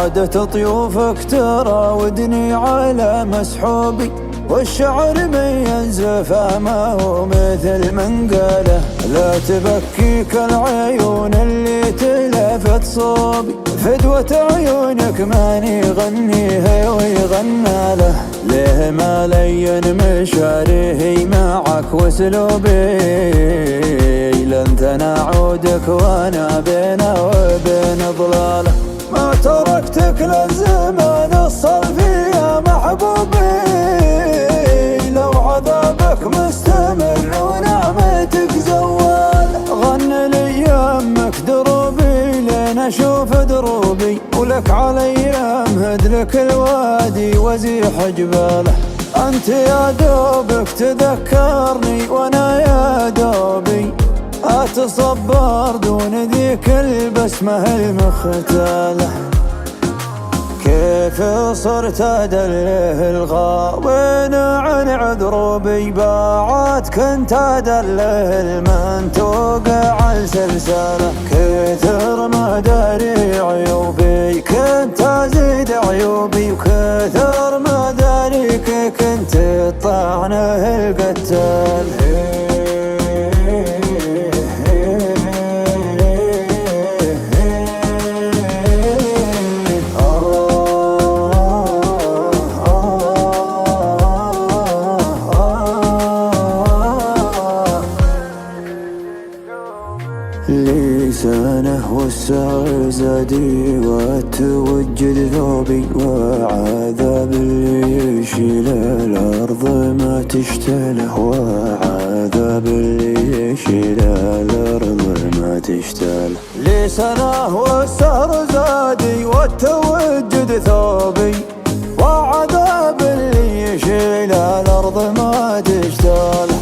عادة طيوفك تراودني على مسحوبي، والشعر من ينزف فهمه مثل منقاله. لا تبكيك العيون اللي تلفت صوبي، فدوة عيونك ماني يغنيها ويغنى له. ليه ما لين مشاريه معك واسلوبي، لن تنعودك وانا بينه وبين ضلاله. ما تركتك للزمان الصرفي يا محبوبي، لو عذابك مستمر ونعمتك زوال. غن لي يمك دروبي لين اشوف دروبي، ولك علي امهد لك الوادي وازيح جباله. انت يا دوبك تذكرني وانا يا دوبي اتصبر دون ذيك البسمة المختالة. كيف صرت ادله الغاوين عن عذروبي، بعد كنت ادله المن توقع السلسلة. كثر ما داري عيوبي كنت ازيد عيوبي، وكثر ما داريك كنت طعنه القتال. لسانه والسعر زادي وتوجد ثوبي، وعذاب اللي يشيل الأرض ما تشتله، وعذاب اللي يشيل الأرض ما تشتله. لسانه والسعر زادي وتوجد ثوبي، وعذاب اللي يشيل الأرض ما تشتله.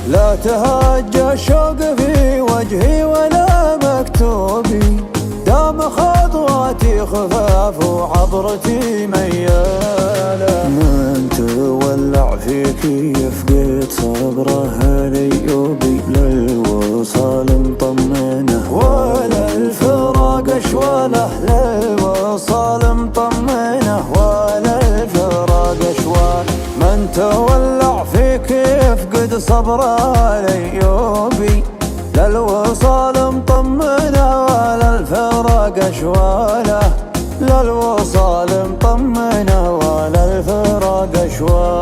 لا تهجى الشوق في وجهي ولا مكتوبي، دام خطواتي خفاف وعبرتي ميالة. من تولع فيك يفقد صبره الأيوبي، للوصال مطمنه ولا الفراق اشواله. للوصال مطمنه ولا الفراق اشواله. من تولع فيك يفقد صبره الأيوبي، للوصال مطمنه ولا الفراق اشواله. للوصال مطمنه ولا الفراق اشواله.